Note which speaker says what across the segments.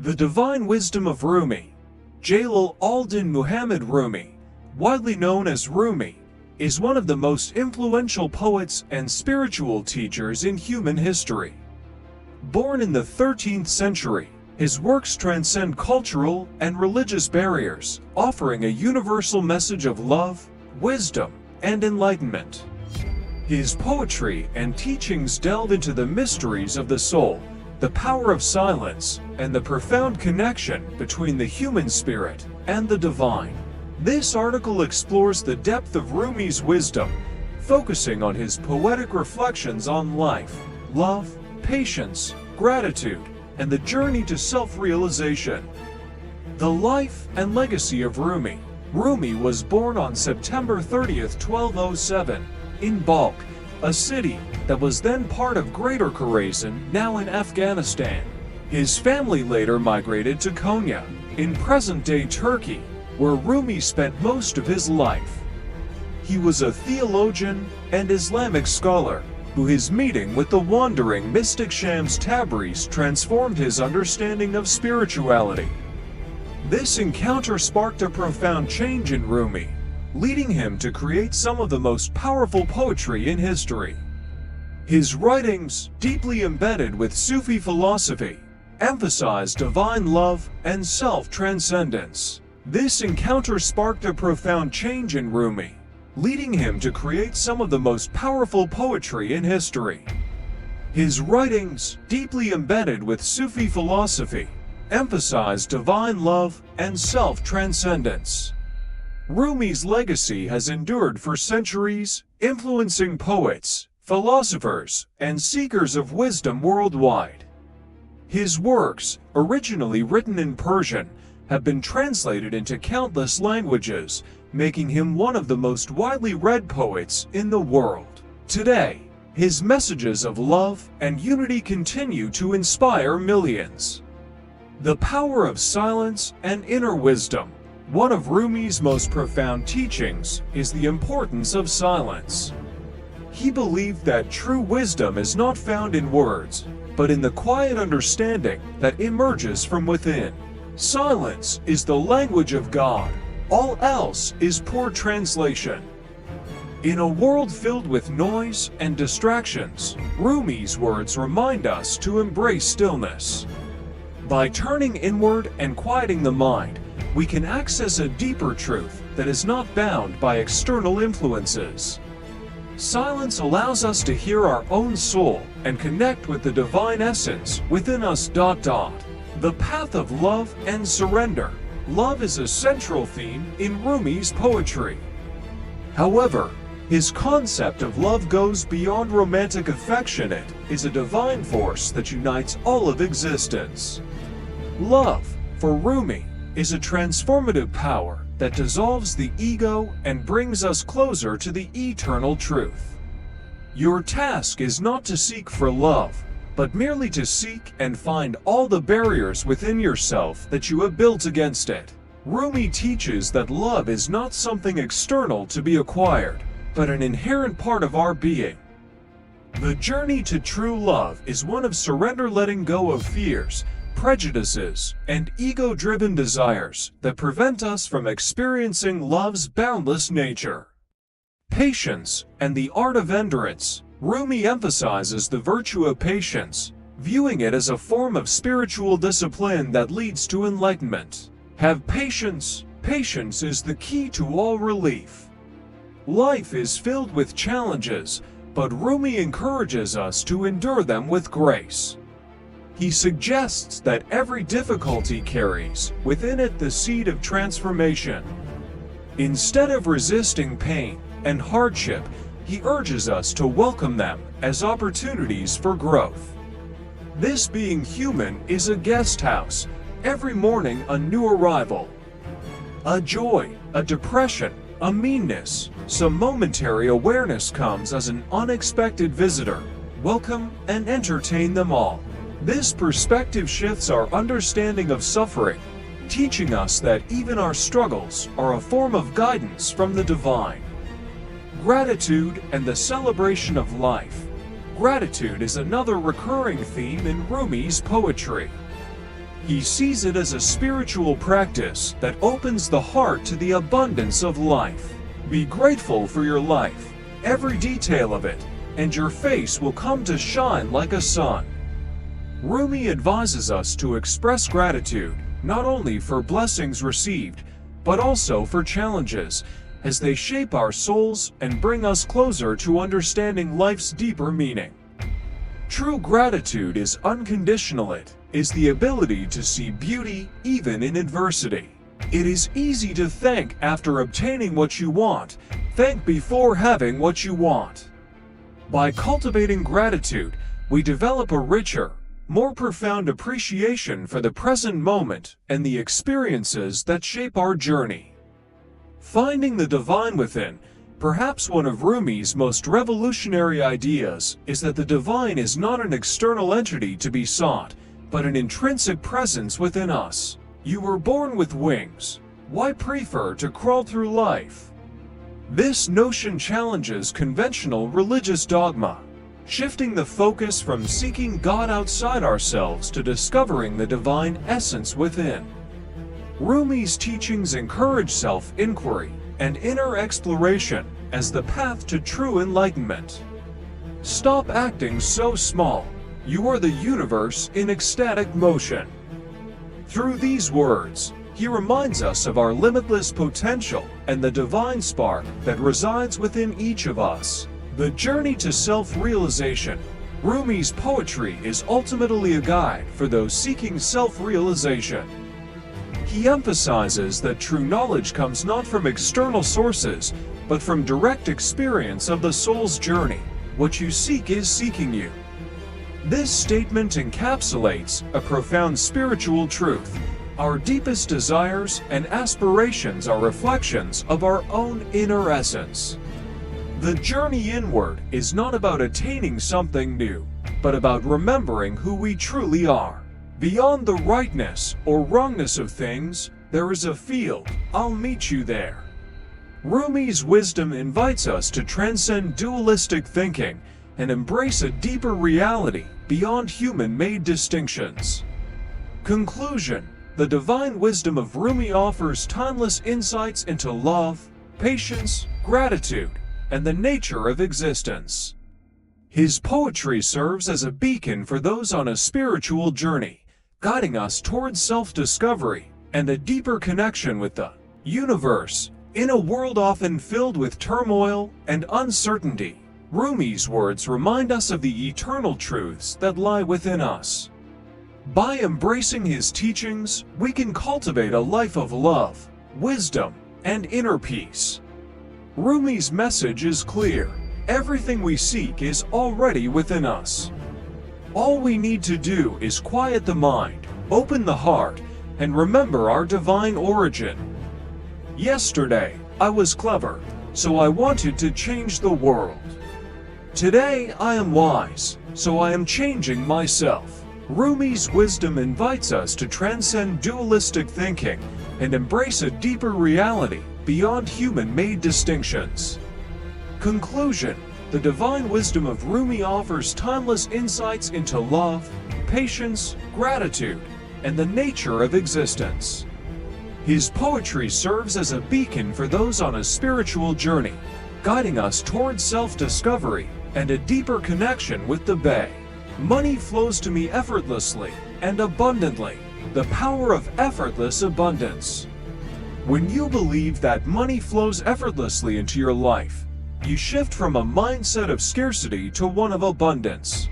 Speaker 1: The Divine Wisdom of Rumi. Jalal al-Din Muhammad Rumi, widely known as Rumi, is one of the most influential poets and spiritual teachers in human history. Born in the 13th century, his works transcend cultural and religious barriers, offering a universal message of love, wisdom, and enlightenment. His poetry and teachings delve into the mysteries of the soul, the power of silence, and the profound connection between the human spirit and the divine. This article explores the depth of Rumi's wisdom, focusing on his poetic reflections on life, love, patience, gratitude, and the journey to self-realization. The life and legacy of Rumi. Rumi was born on September 30th, 1207, in Balkh, a city that was then part of Greater Khorasan, now in Afghanistan. His family later migrated to Konya, in present-day Turkey, where Rumi spent most of his life. He was a theologian and Islamic scholar, who his meeting with the wandering mystic Shams Tabriz transformed his understanding of spirituality. This encounter sparked a profound change in Rumi, leading him to create some of the most powerful poetry in history. His writings, deeply embedded with Sufi philosophy, emphasize divine love and self-transcendence. This encounter sparked a profound change in Rumi, leading him to create some of the most powerful poetry in history. His writings, deeply embedded with Sufi philosophy, emphasize divine love and self-transcendence. Rumi's legacy has endured for centuries, influencing poets, philosophers, and seekers of wisdom worldwide. His works, originally written in Persian, have been translated into countless languages, making him one of the most widely read poets in the world. Today, his messages of love and unity continue to inspire millions. The power of silence and inner wisdom. One of Rumi's most profound teachings is the importance of silence. He believed that true wisdom is not found in words, but in the quiet understanding that emerges from within. Silence is the language of God. All else is poor translation. In a world filled with noise and distractions, Rumi's words remind us to embrace stillness. By turning inward and quieting the mind, we can access a deeper truth that is not bound by external influences. Silence allows us to hear our own soul and connect with the divine essence within us. The path of love and surrender. Love is a central theme in Rumi's poetry. However, his concept of love goes beyond romantic affection. It is a divine force that unites all of existence. Love, for Rumi, is a transformative power that dissolves the ego and brings us closer to the eternal truth. Your task is not to seek for love, but merely to seek and find all the barriers within yourself that you have built against it. Rumi teaches that love is not something external to be acquired, but an inherent part of our being. The journey to true love is one of surrender, letting go of fears, prejudices, and ego-driven desires that prevent us from experiencing love's boundless nature. Patience and the art of endurance. Rumi emphasizes the virtue of patience, viewing it as a form of spiritual discipline that leads to enlightenment. Have patience. Patience is the key to all relief. Life is filled with challenges, but Rumi encourages us to endure them with grace. He suggests that every difficulty carries within it the seed of transformation. Instead of resisting pain and hardship, he urges us to welcome them as opportunities for growth. This being human is a guest house, every morning a new arrival. A joy, a depression, a meanness, some momentary awareness comes as an unexpected visitor. Welcome and entertain them all. This perspective shifts our understanding of suffering, teaching us that even our struggles are a form of guidance from the divine. Gratitude and the celebration of life. Gratitude is another recurring theme in Rumi's poetry. He sees it as a spiritual practice that opens the heart to the abundance of life. Be grateful for your life, every detail of it, and your face will come to shine like a sun. Rumi advises us to express gratitude, not only for blessings received, but also for challenges, as they shape our souls and bring us closer to understanding life's deeper meaning. True gratitude is unconditional. It is the ability to see beauty even in adversity. It is easy to thank after obtaining what you want, thank before having what you want. By cultivating gratitude, we develop a richer, more profound appreciation for the present moment and the experiences that shape our journey. Finding the divine within. Perhaps one of Rumi's most revolutionary ideas is that the divine is not an external entity to be sought, but an intrinsic presence within us. You were born with wings. Why prefer to crawl through life? This notion challenges conventional religious dogma, shifting the focus from seeking God outside ourselves to discovering the divine essence within. Rumi's teachings encourage self-inquiry and inner exploration as the path to true enlightenment. Stop acting so small. You are the universe in ecstatic motion. Through these words, he reminds us of our limitless potential and the divine spark that resides within each of us. The journey to self-realization. Rumi's poetry is ultimately a guide for those seeking self-realization. He emphasizes that true knowledge comes not from external sources, but from direct experience of the soul's journey. What you seek is seeking you. This statement encapsulates a profound spiritual truth. Our deepest desires and aspirations are reflections of our own inner essence. The journey inward is not about attaining something new, but about remembering who we truly are. Beyond the rightness or wrongness of things, there is a field. I'll meet you there. Rumi's wisdom invites us to transcend dualistic thinking and embrace a deeper reality beyond human-made distinctions. Conclusion. The divine wisdom of Rumi offers timeless insights into love, patience, gratitude, and the nature of existence. His poetry serves as a beacon for those on a spiritual journey, guiding us towards self-discovery and a deeper connection with the universe. In a world often filled with turmoil and uncertainty, Rumi's words remind us of the eternal truths that lie within us. By embracing his teachings, we can cultivate a life of love, wisdom, and inner peace. Rumi's message is clear. Everything we seek is already within us. All we need to do is quiet the mind, open the heart, and remember our divine origin. Yesterday, I was clever, so I wanted to change the world. Today, I am wise, so I am changing myself. Rumi's wisdom invites us to transcend dualistic thinking and embrace a deeper reality beyond human-made distinctions. Conclusion. The divine wisdom of Rumi offers timeless insights into love, patience, gratitude, and the nature of existence. His poetry serves as a beacon for those on a spiritual journey, guiding us towards self-discovery and a deeper connection with the Bay. Money flows to me effortlessly and abundantly. The power of effortless abundance. When you believe that money flows effortlessly into your life, you shift from a mindset of scarcity to one of abundance.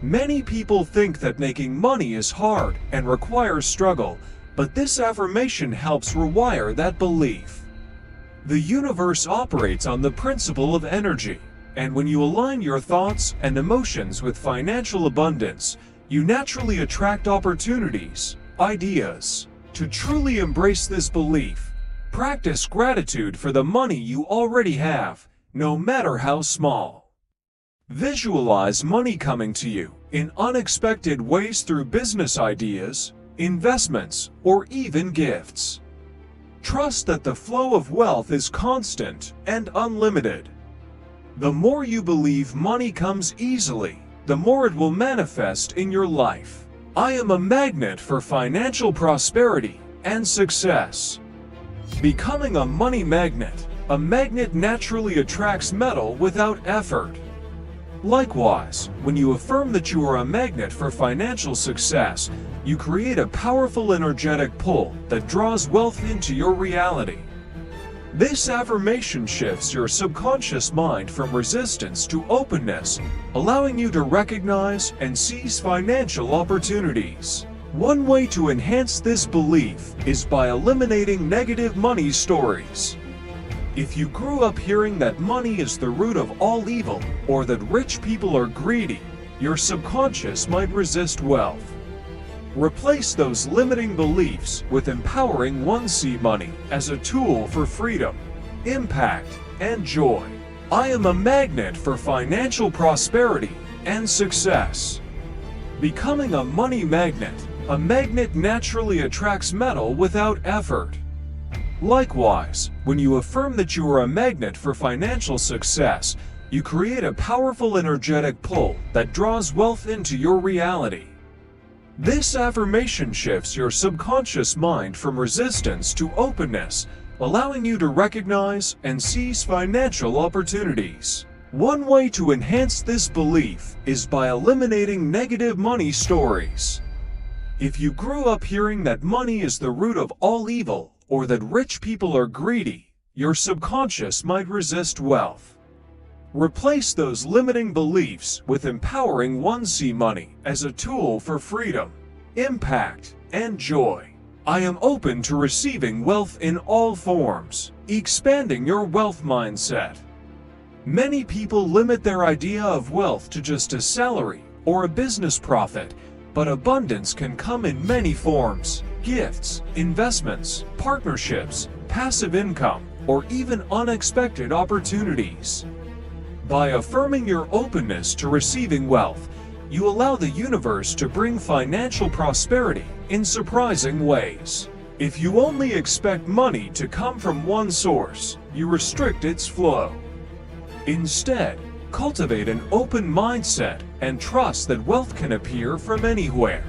Speaker 1: Many people think that making money is hard and requires struggle, but this affirmation helps rewire that belief. The universe operates on the principle of energy, and when you align your thoughts and emotions with financial abundance, you naturally attract opportunities, ideas. To truly embrace this belief, practice gratitude for the money you already have, no matter how small. Visualize money coming to you in unexpected ways through business ideas, investments, or even gifts. Trust that the flow of wealth is constant and unlimited. The more you believe money comes easily, the more it will manifest in your life. I am a magnet for financial prosperity and success. Becoming a money magnet. A magnet naturally attracts metal without effort. Likewise, when you affirm that you are a magnet for financial success, you create a powerful energetic pull that draws wealth into your reality. This affirmation shifts your subconscious mind from resistance to openness, allowing you to recognize and seize financial opportunities. One way to enhance this belief is by eliminating negative money stories. If you grew up hearing that money is the root of all evil, or that rich people are greedy, your subconscious might resist wealth. Replace those limiting beliefs with empowering ones. See money as a tool for freedom, impact, and joy. I am a magnet for financial prosperity and success. Becoming a money magnet. A magnet naturally attracts metal without effort. Likewise, when you affirm that you are a magnet for financial success, you create a powerful energetic pull that draws wealth into your reality. This affirmation shifts your subconscious mind from resistance to openness, allowing you to recognize and seize financial opportunities. One way to enhance this belief is by eliminating negative money stories. If you grew up hearing that money is the root of all evil, or that rich people are greedy, your subconscious might resist wealth. Replace those limiting beliefs with empowering ones. See money as a tool for freedom, impact, and joy. I am open to receiving wealth in all forms. Expanding your wealth mindset. Many people limit their idea of wealth to just a salary or a business profit, but abundance can come in many forms: gifts, investments, partnerships, passive income, or even unexpected opportunities. By affirming your openness to receiving wealth, you allow the universe to bring financial prosperity in surprising ways. If you only expect money to come from one source, you restrict its flow. Instead, cultivate an open mindset and trust that wealth can appear from anywhere.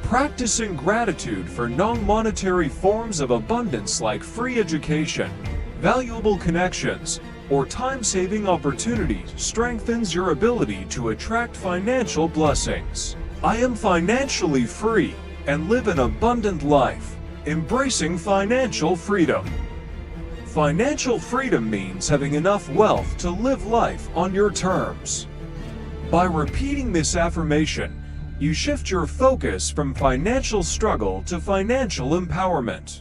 Speaker 1: Practicing gratitude for non-monetary forms of abundance like free education, valuable connections, or time-saving opportunities strengthens your ability to attract financial blessings. I am financially free and live an abundant life, embracing financial freedom. Financial freedom means having enough wealth to live life on your terms. By repeating this affirmation, you shift your focus from financial struggle to financial empowerment.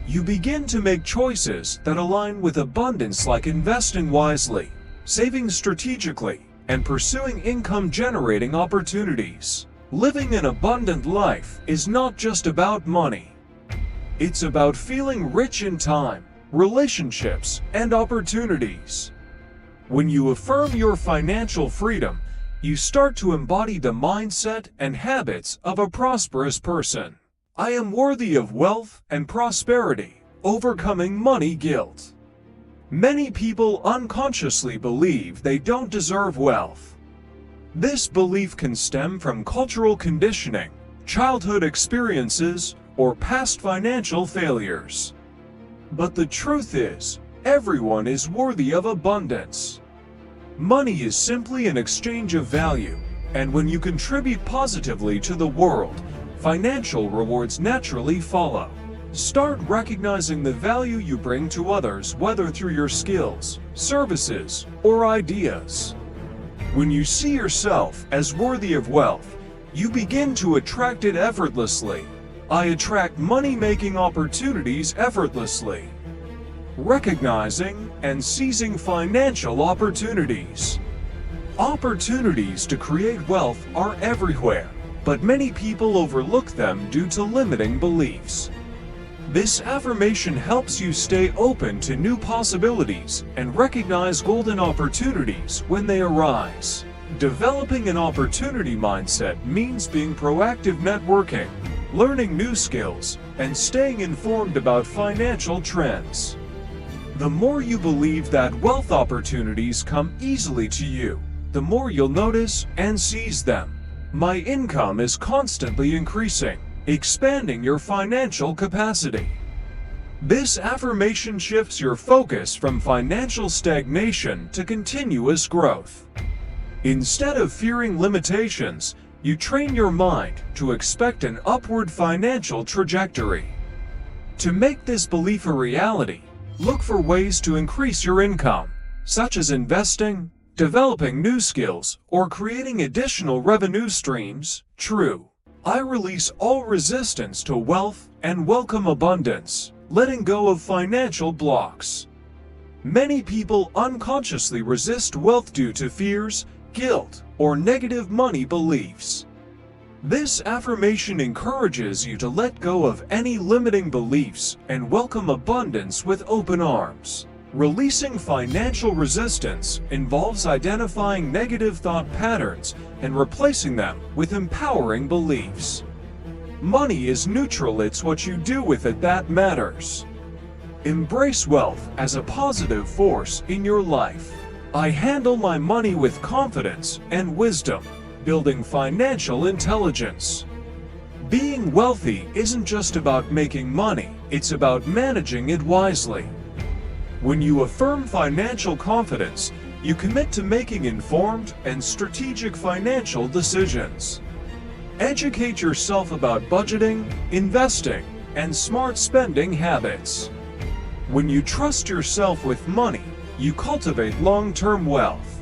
Speaker 1: You begin to make choices that align with abundance, like investing wisely, saving strategically, and pursuing income-generating opportunities. Living an abundant life is not just about money. It's about feeling rich in time, relationships, and opportunities. When you affirm your financial freedom, you start to embody the mindset and habits of a prosperous person. I am worthy of wealth and prosperity, overcoming money guilt. Many people unconsciously believe they don't deserve wealth. This belief can stem from cultural conditioning, childhood experiences, or past financial failures. But the truth is, everyone is worthy of abundance. Money is simply an exchange of value, and when you contribute positively to the world, financial rewards naturally follow. Start recognizing the value you bring to others, whether through your skills, services, or ideas. When you see yourself as worthy of wealth, you begin to attract it effortlessly. I attract money-making opportunities effortlessly. Recognizing and seizing financial opportunities. Opportunities to create wealth are everywhere, but many people overlook them due to limiting beliefs. This affirmation helps you stay open to new possibilities and recognize golden opportunities when they arise. Developing an opportunity mindset means being proactive, networking, learning new skills, and staying informed about financial trends. The more you believe that wealth opportunities come easily to you, the more you'll notice and seize them. My income is constantly increasing, expanding your financial capacity. This affirmation shifts your focus from financial stagnation to continuous growth. Instead of fearing limitations, you train your mind to expect an upward financial trajectory. To make this belief a reality, look for ways to increase your income, such as investing, developing new skills, or creating additional revenue streams. True. I release all resistance to wealth and welcome abundance, letting go of financial blocks. Many people unconsciously resist wealth due to fears, guilt, or negative money beliefs. This affirmation encourages you to let go of any limiting beliefs and welcome abundance with open arms. Releasing financial resistance involves identifying negative thought patterns and replacing them with empowering beliefs. Money is neutral, it's what you do with it that matters. Embrace wealth as a positive force in your life. I handle my money with confidence and wisdom, building financial intelligence. Being wealthy isn't just about making money, it's about managing it wisely. When you affirm financial confidence, you commit to making informed and strategic financial decisions. Educate yourself about budgeting, investing, and smart spending habits. When you trust yourself with money, you cultivate long-term wealth.